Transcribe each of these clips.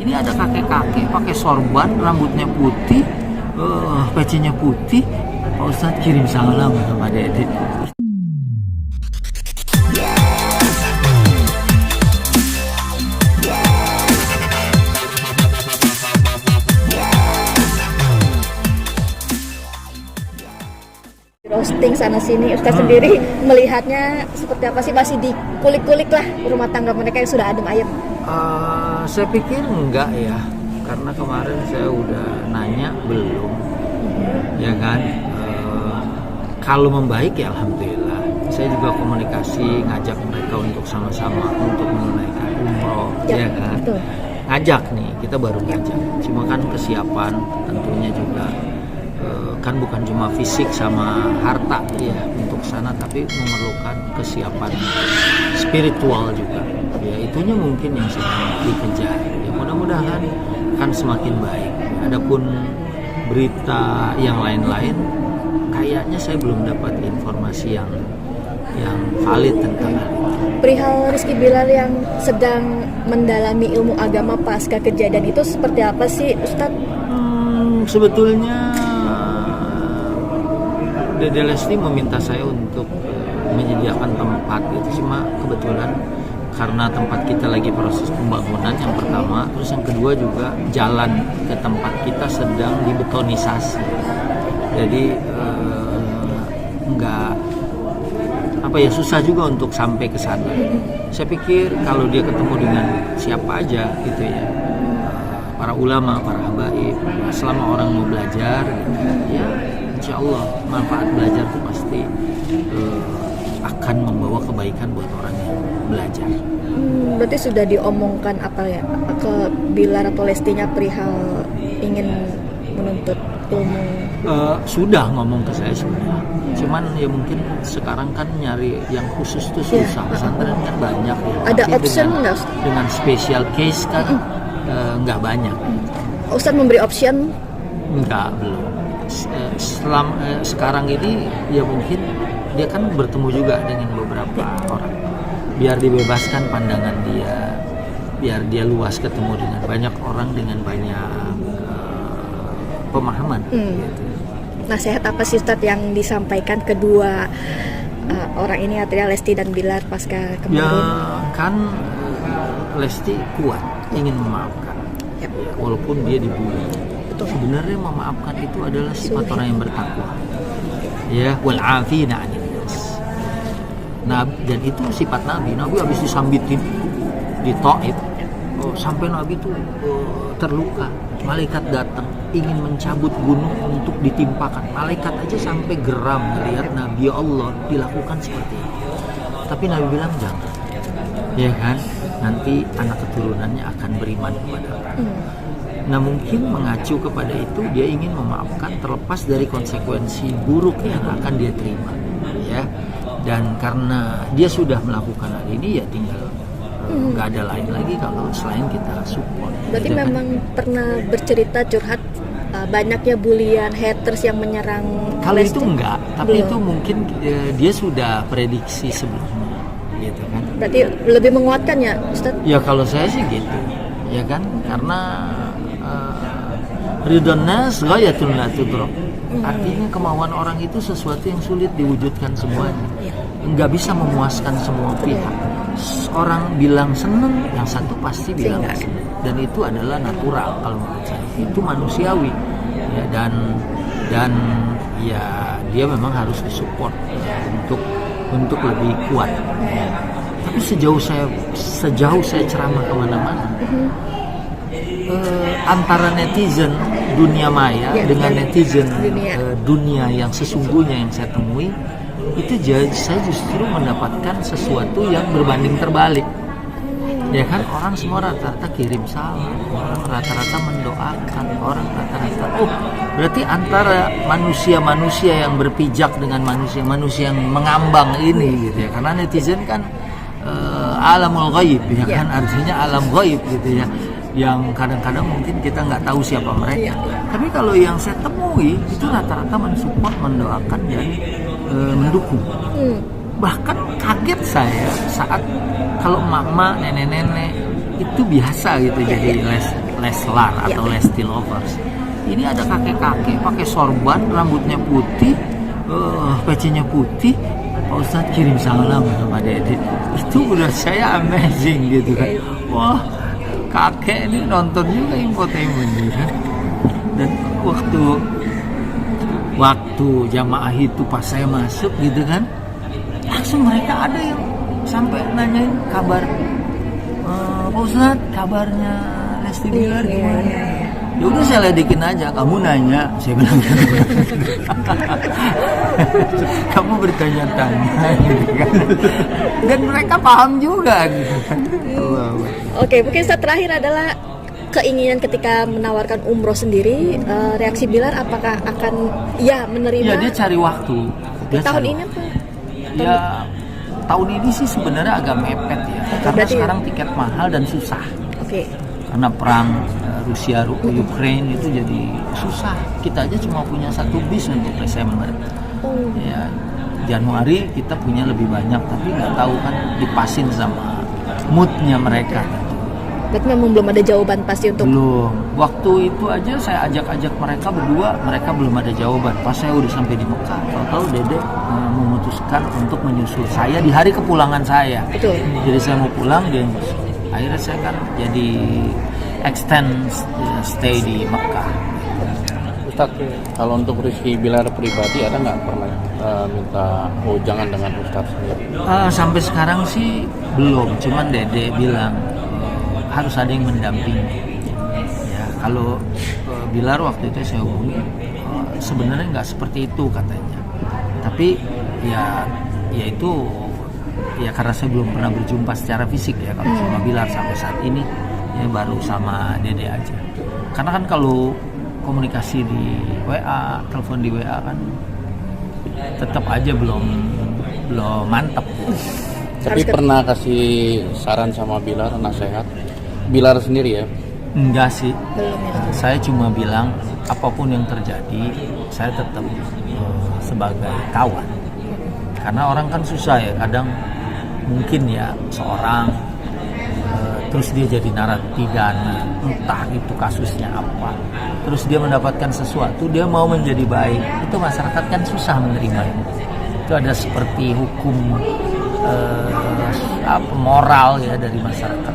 Ini ada kakek-kakek pakai sorban, rambutnya putih, pecinya putih. Pak Ustadz kirim salam sama Dede. Roasting sana sini, Ustadz sendiri melihatnya seperti apa sih? Masih dikulik-kulik lah rumah tangga mereka yang sudah adem ayem. Saya pikir enggak ya, karena kemarin saya udah nanya belum, ya kan. Kalau membaik ya alhamdulillah. Saya juga komunikasi ngajak mereka untuk sama-sama untuk menunaikan umroh, ya kan. Betul. Ngajak nih, kita baru ngajak. Cuma kan kesiapan tentunya juga. Kan bukan cuma fisik sama harta ya untuk sana, tapi memerlukan kesiapan spiritual juga ya, itunya mungkin yang sedang dikejar ya. Mudah-mudahan kan semakin baik. Adapun berita yang lain-lain kayaknya saya belum dapat informasi yang valid tentang hal itu. Perihal Rizky Bilal yang sedang mendalami ilmu agama pasca kejadian itu seperti apa sih Ustadz? Sebetulnya Dede Lesti meminta saya untuk menyediakan tempat itu, cuma kebetulan karena tempat kita lagi proses pembangunan yang pertama, terus yang kedua juga jalan ke tempat kita sedang dibetonisasi, jadi susah juga untuk sampai ke sana. Saya pikir kalau dia ketemu dengan siapa aja gitu ya, para ulama, para habaib, selama orang mau belajar ya insya Allah manfaat belajar itu pasti akan membawa kebaikan buat orang yang belajar. Berarti sudah diomongkan apa ya ke Bilar atau Lestinya perihal ingin menuntut ilmu? Sudah ngomong ke saya sudah. Cuman ya mungkin sekarang kan nyari yang khusus tuh susah. Pesantren kan banyak ya. Ada tapi option nggak? Dengan special case kan nggak banyak. Ustadz memberi option? Enggak, belum. Sekarang ini ya mungkin dia kan bertemu juga dengan beberapa orang, biar dibebaskan pandangan dia, biar dia luas ketemu dengan banyak orang dengan banyak pemahaman gitu. Nasihat apa sih Ustadz yang disampaikan kedua orang ini, artinya Lesti dan Bilar pasca kemarin? Ya kan Lesti kuat ingin memaafkan walaupun dia dibully. Sebenarnya memaafkan itu adalah sifat orang yang bertakwa. Ya, wal afina 'anil nas. Dan itu sifat Nabi. Nabi habis disambitin di Taif, sampai Nabi itu terluka. Malaikat datang ingin mencabut gunung untuk ditimpakan. Malaikat aja sampai geram melihat Nabi Allah dilakukan seperti itu. Tapi Nabi bilang jangan. Ya kan? Nanti anak keturunannya akan beriman kepada Allah. Nah mungkin mengacu kepada itu dia ingin memaafkan terlepas dari konsekuensi buruk yang akan dia terima ya, dan karena dia sudah melakukan hal ini ya tinggal nggak ada lain lagi kalau selain kita support. Berarti gitu memang kan? Pernah bercerita curhat banyaknya bulian haters yang menyerang kalau Lesti? itu enggak, tapi belum. itu mungkin dia sudah prediksi sebelumnya gitu kan. Berarti lebih menguatkan ya Ustadz? Ya kalau saya sih gitu ya kan, karena ridwan nas ghayatun la tudrak. Artinya kemauan orang itu sesuatu yang sulit diwujudkan semuanya. Nggak bisa memuaskan semua pihak. Orang bilang seneng, yang satu pasti bilang seneng. Dan itu adalah natural kalau menurut saya. Itu manusiawi. Ya, dan ya dia memang harus disupport untuk lebih kuat. Ya. Tapi sejauh saya ceramah kemana-mana, antara netizen dunia maya dengan netizen dunia yang sesungguhnya yang saya temui itu saya justru mendapatkan sesuatu yang berbanding terbalik ya kan. Orang semua rata-rata kirim salam, orang rata-rata mendoakan, orang rata-rata berarti antara manusia yang berpijak dengan manusia yang mengambang ini gitu ya, karena netizen kan alamul ghaib ya kan, artinya alam ghaib gitu ya, yang kadang-kadang mungkin kita nggak tahu siapa mereka. Tapi kalau yang saya temui itu rata-rata mensupport, mendoakan dan mendukung. Bahkan kaget saya saat kalau emak-emak, nenek-nenek itu biasa gitu jadi Leslar atau Lesti lovers. Ini ada kakek-kakek pakai sorban, rambutnya putih, pecinya putih. Pak Ustadz kirim salam sama Dede. Itu udah saya amazing gitu kan. Wah, kakek ini nonton juga infotainment gitu kan. Dan waktu jamaah itu pas saya masuk gitu kan, langsung mereka ada yang sampai nanyain kabar, Pak Ustadz kabarnya Lesti Bilar gimana? Ya udah saya ledekin aja, kamu nanya, saya bilang kamu bertanya-tanya gitu kan. Dan mereka paham juga gitu kan. Oke, mungkin saat terakhir adalah keinginan ketika menawarkan umroh sendiri, reaksi Bilar apakah akan menerima? Ya dia cari waktu. Dia tahun cari ini apa? Ya tahun ini sih sebenarnya agak mepet ya. Karena sekarang tiket mahal dan susah. Oke. Karena perang Rusia Ukraine itu jadi susah. Kita aja cuma punya 1 bis untuk Desember. Ya, Januari kita punya lebih banyak, tapi nggak tahu kan dipasin sama moodnya mereka. Berarti memang belum ada jawaban pasti untuk. Belum. Waktu itu aja saya ajak mereka berdua, mereka belum ada jawaban. Pas saya udah sampai di Mekah, tahu Dede memutuskan untuk menyusul saya di hari kepulangan saya. Betul. Jadi saya mau pulang, dia nyusul. Akhirnya saya kan jadi extend stay di Mekah. Ustadz, kalau untuk Rizky Bilar pribadi ada nggak pernah minta jangan dengan Ustadz sendiri? Sampai sekarang sih belum, cuman Dede bilang harus ada yang mendampingi. Ya, kalau Bilar waktu itu saya hubungi, sebenarnya nggak seperti itu katanya. Tapi ya itu ya karena saya belum pernah berjumpa secara fisik ya kalau sama Bilar sampai saat ini ya baru sama Dede aja. Karena kan kalau komunikasi di WA, telepon di WA kan tetap aja belum mantap. Tapi pernah kasih saran sama Bilar, nasihat Bilar sendiri ya? Enggak sih. Belum ya. Saya cuma bilang apapun yang terjadi saya tetap sebagai kawan. Karena orang kan susah ya, kadang mungkin ya seorang terus dia jadi narapidana, entah itu kasusnya apa, terus dia mendapatkan sesuatu, dia mau menjadi baik, itu masyarakat kan susah menerima itu ada seperti hukum moral ya dari masyarakat.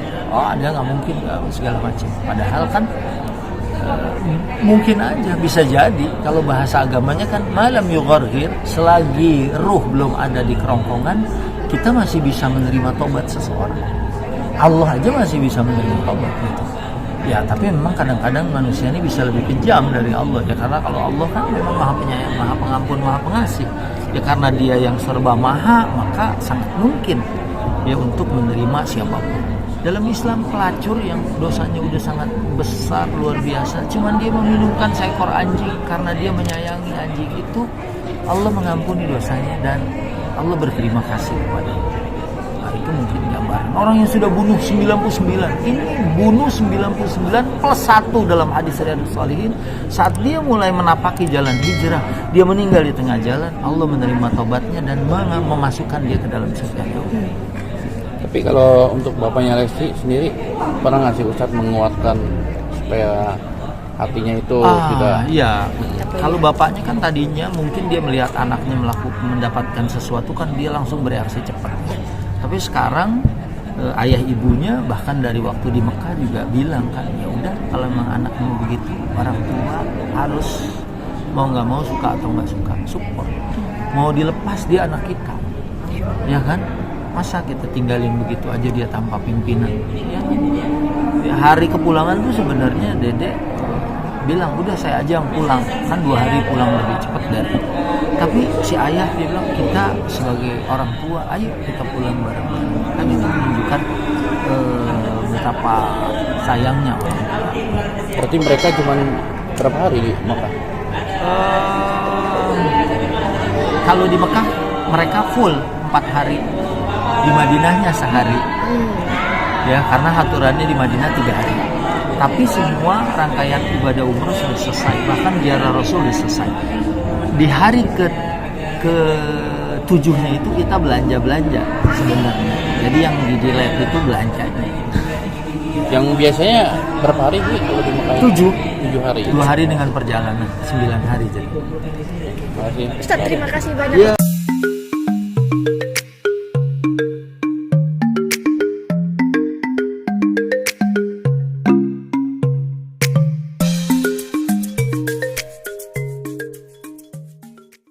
Dia nggak mungkin segala macam, padahal kan mungkin aja bisa jadi kalau bahasa agamanya kan malam yugharghir, selagi ruh belum ada di kerongkongan kita masih bisa menerima tobat seseorang. Allah aja masih bisa menerima tobat gitu. Ya tapi memang kadang-kadang manusia ini bisa lebih kejam dari Allah ya, karena kalau Allah kan memang Maha Penyayang, Maha Pengampun, Maha Pengasih. Ya karena Dia yang serba maha, maka sangat mungkin ya untuk menerima siapapun. Dalam Islam pelacur yang dosanya udah sangat besar luar biasa, cuman dia meminumkan seekor anjing karena dia menyayangi anjing itu, Allah mengampuni dosanya dan Allah berterima kasih kepadanya. Itu mungkin gambaran orang yang sudah bunuh 99, ini bunuh 99 plus 1 dalam hadis Riyadhus Shalihin. Saat dia mulai menapaki jalan hijrah, dia meninggal di tengah jalan, Allah menerima taubatnya dan memasukkan dia ke dalam surga. Tapi kalau untuk bapaknya Lesti sendiri pernah nggak sih Ustadz menguatkan supaya hatinya itu tidak? Iya. Kalau bapaknya kan tadinya mungkin dia melihat anaknya mendapatkan sesuatu kan dia langsung bereaksi cepat. Tapi sekarang ayah ibunya bahkan dari waktu di Mekah juga bilang kan, ya udah kalau memang anakmu begitu, orang tua harus mau nggak mau, suka atau nggak suka, support. Mau dilepas dia anak kita, ya kan? Masa kita tinggalin begitu aja dia tanpa pimpinan? Ya, hari kepulangan tuh sebenarnya Dede bilang udah saya aja yang pulang, kan 2 hari pulang lebih cepat dari. Tapi si ayah dia bilang kita sebagai orang tua, ayo kita pulang bareng-bareng. Kan itu menunjukkan betapa sayangnya orang tua. Berarti mereka cuma berapa hari di Mekah? Kalau di Mekah mereka full 4 hari, di Madinahnya sehari. Ya karena aturannya di Madinah 3 hari. Tapi semua rangkaian ibadah umroh sudah selesai, bahkan ziarah Rasul sudah selesai. Di hari ke-7-nya itu kita belanja sebenarnya. Jadi yang di delete itu belanjanya. Yang biasanya berapa hari sih kalau di Mekah? 7 hari. 2 hari dengan perjalanan 9 hari jadi. Terima kasih. Ustaz, terima kasih banyak. Ya.